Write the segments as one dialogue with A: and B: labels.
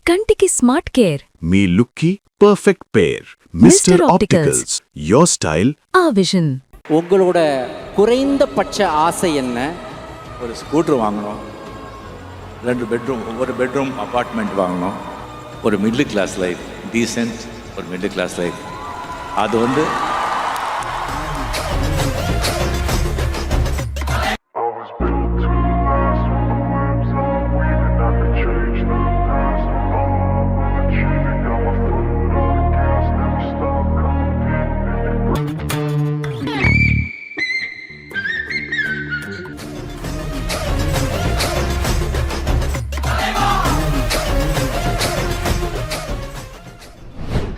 A: కంటికి smart care
B: మీ లుక్కి perfect pair mister opticals your style
A: ఆ విజన్.
C: உங்களோட குறைந்தபட்ச ஆசை என்ன?
D: ஒரு ஸ்கூட்டர் வாங்கணும், 2 பெட்ரூம், ஒரு பெட்ரூம் அப்பார்ட்மெண்ட் வாங்கணும், ஒரு மிடில் கிளாஸ் லைஃப், டீசென்ட் ஒரு மிடில் கிளாஸ் லைஃப். அது வந்து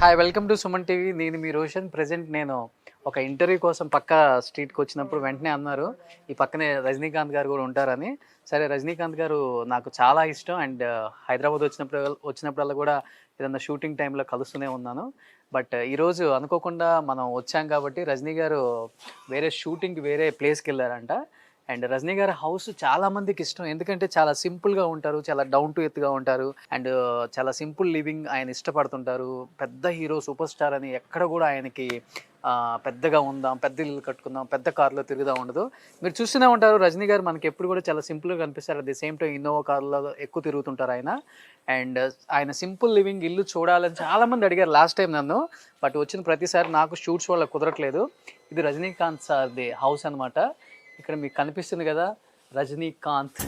C: hi, welcome to Suman TV. నేను మీ రోషన్. ప్రజెంట్ నేను ఒక ఇంటర్వ్యూ కోసం పక్క స్ట్రీట్కి వచ్చినప్పుడు వెంటనే అన్నారు ఈ పక్కనే రజనీకాంత్ గారు కూడా ఉంటారని. సరే, రజనీకాంత్ గారు నాకు చాలా ఇష్టం అండ్ హైదరాబాద్ వచ్చినప్పుడల్లా కూడా ఏదన్నా షూటింగ్ టైంలో కలుస్తూనే ఉన్నాను. బట్ ఈరోజు అనుకోకుండా మనం వచ్చాం కాబట్టి రజనీ గారు వేరే షూటింగ్కి వేరే ప్లేస్కి వెళ్ళారంట. అండ్ రజనీ గారి హౌస్ చాలా మందికి ఇష్టం, ఎందుకంటే చాలా సింపుల్గా ఉంటారు, చాలా డౌన్ టు ఎర్త్గా ఉంటారు అండ్ చాలా సింపుల్ లివింగ్ ఆయన ఇష్టపడుతుంటారు. పెద్ద హీరో సూపర్ స్టార్ అని ఎక్కడ కూడా ఆయనకి పెద్దగా ఉందాం, పెద్ద ఇల్లు కట్టుకుందాం, పెద్ద కార్లో తిరుగుదాం ఉండదు. మీరు చూస్తూనే ఉంటారు రజనీ గారు మనకి ఎప్పుడు కూడా చాలా సింపుల్గా కనిపిస్తారు. At the same time Innova కార్లో ఎక్కువ తిరుగుతుంటారు ఆయన. అండ్ ఆయన సింపుల్ లివింగ్ ఇల్లు చూడాలని చాలామంది అడిగారు లాస్ట్ టైం నన్ను. బట్ వచ్చిన ప్రతిసారి నాకు షూట్స్ వల్ల కుదరట్లేదు. ఇది రజనీకాంత్ సార్ది హౌస్ అనమాట. ఇక్కడ మీకు కనిపిస్తుంది కదా రజనీకాంత్.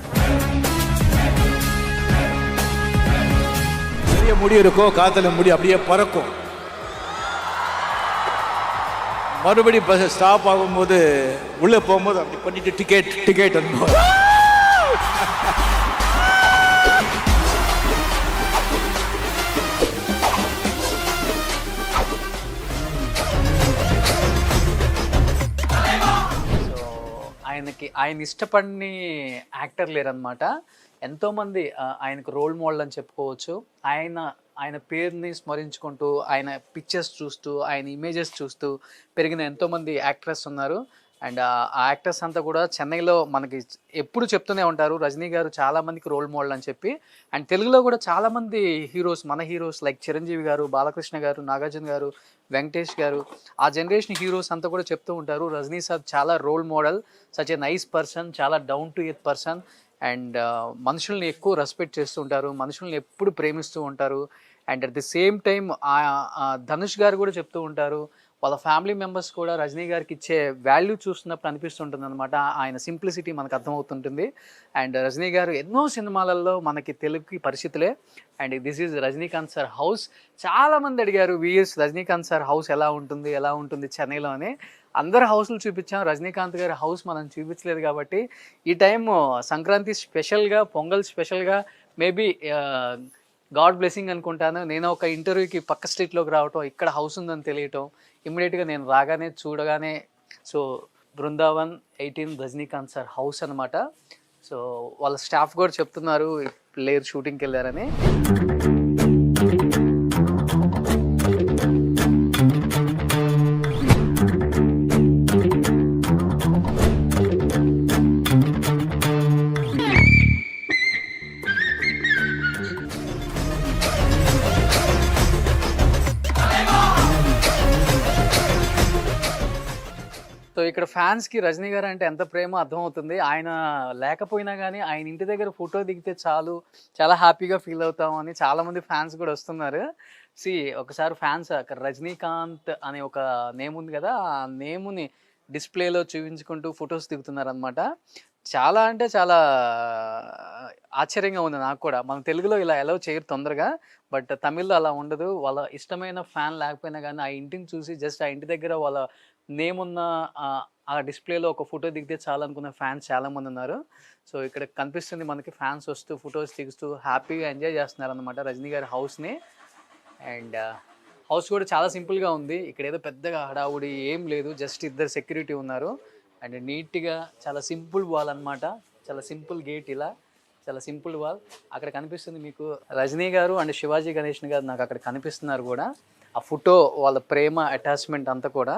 D: பெரிய முடி இருக்கும், காத்துல முடி அப்படியே பறக்கும். மறுபடி பஸ் ஸ்டாப் ஆகும்போது உள்ளே போகும்போது அப்படி பண்ணிட்டு டிக்கெட் அனுப்புவோம்.
C: ఆయన ఇష్టపడిని యాక్టర్ లేరనమాట. ఎంతోమంది ఆయనకు రోల్ మోడల్ అని చెప్పుకోవచ్చు. ఆయన పేరుని స్మరించుకుంటూ, ఆయన పిక్చర్స్ చూస్తూ, ఆయన ఇమేజెస్ చూస్తూ పెరిగిన ఎంతోమంది యాక్టర్స్ ఉన్నారు. అండ్ ఆ యాక్టర్స్ అంతా కూడా చెన్నైలో మనకి ఎప్పుడు చెప్తూనే ఉంటారు రజనీ గారు చాలామందికి రోల్ మోడల్ అని చెప్పి. అండ్ తెలుగులో కూడా చాలామంది హీరోస్, మన హీరోస్ లైక్ చిరంజీవి గారు, బాలకృష్ణ గారు, నాగార్జున గారు, వెంకటేష్ గారు, ఆ జనరేషన్ హీరోస్ అంతా కూడా చెప్తూ ఉంటారు రజనీ సార్ చాలా role model, such a nice person, చాలా down to earth person and మనుషుల్ని ఎక్కువ రెస్పెక్ట్ చేస్తూ ఉంటారు, మనుషుల్ని ఎప్పుడు ప్రేమిస్తూ ఉంటారు. And at the same time Dhanush garu కూడా చెప్తూ ఉంటారు వాళ్ళ ఫ్యామిలీ మెంబర్స్ కూడా రజనీ గారికి ఇచ్చే వాల్యూ చూస్తున్నప్పుడు అనిపిస్తుంటుంది అనమాట. ఆయన సింప్లిసిటీ మనకు అర్థమవుతుంటుంది. అండ్ రజనీ గారు ఎన్నో సినిమాలలో మనకి తెలుగుకి పరిచితులే. And this is Rajinikanth sir house. చాలామంది అడిగారు విఎస్ రజనీకాంత్ సార్ హౌస్ ఎలా ఉంటుంది చెన్నైలో అని. అందరు హౌస్లు చూపించాం, రజనీకాంత్ గారి హౌస్ మనం చూపించలేదు కాబట్టి ఈ టైం సంక్రాంతి స్పెషల్గా, పొంగల్ స్పెషల్గా, మేబీ గాడ్ బ్లెస్సింగ్ అనుకుంటాను. నేను ఒక ఇంటర్వ్యూకి పక్క స్ట్రీట్లోకి రావటం, ఇక్కడ హౌస్ ఉందని తెలియటం, ఇమ్మీడియట్గా నేను రాగానే చూడగానే so Brindavan 18 Rajinikanth sir house అనమాట. సో వాళ్ళ స్టాఫ్ కూడా చెప్తున్నారు లేరు, షూటింగ్కి వెళ్ళారని. సో ఇక్కడ ఫ్యాన్స్కి రజనీ గారు అంటే ఎంత ప్రేమ అర్థమవుతుంది. ఆయన లేకపోయినా కానీ ఆయన ఇంటి దగ్గర ఫోటో దిగితే చాలు, చాలా హ్యాపీగా ఫీల్ అవుతామని చాలామంది ఫ్యాన్స్ కూడా వస్తున్నారు. ఒకసారి ఫ్యాన్స్ అక్కడ రజనీకాంత్ అనే ఒక నేమ్ ఉంది కదా, ఆ నేముని డిస్ప్లేలో చూపించుకుంటూ ఫొటోస్ దిగుతున్నారు అనమాట. చాలా అంటే చాలా ఆశ్చర్యంగా ఉంది నాకు కూడా. మన తెలుగులో ఇలా ఎలా చేయరు తొందరగా, బట్ తమిళ్లో అలా ఉండదు. వాళ్ళ ఇష్టమైన ఫ్యాన్ లేకపోయినా కానీ ఆ ఇంటిని చూసి జస్ట్ ఆ ఇంటి దగ్గర వాళ్ళ నేమ్ ఉన్న ఆ డిస్ప్లేలో ఒక ఫోటో దిగితే చాలా అనుకున్న ఫ్యాన్స్ చాలామంది ఉన్నారు. సో ఇక్కడ కనిపిస్తుంది మనకి ఫ్యాన్స్ వస్తూ ఫొటోస్ దిగుతూ హ్యాపీగా ఎంజాయ్ చేస్తున్నారు అనమాట రజనీ గారి హౌస్ని. అండ్ హౌస్ కూడా చాలా సింపుల్గా ఉంది. ఇక్కడ ఏదో పెద్దగా హడావుడి ఏం లేదు, జస్ట్ 2 సెక్యూరిటీ ఉన్నారు. అండ్ నీట్గా చాలా సింపుల్ వాల్ అనమాట, చాలా సింపుల్ గేట్, ఇలా చాలా సింపుల్ వాల్. అక్కడ కనిపిస్తుంది మీకు రజనీ గారు అండ్ శివాజీ గణేషన్ గారు నాకు అక్కడ కనిపిస్తున్నారు కూడా. ఆ ఫోటో వాళ్ళ ప్రేమ అటాచ్మెంట్ అంతా కూడా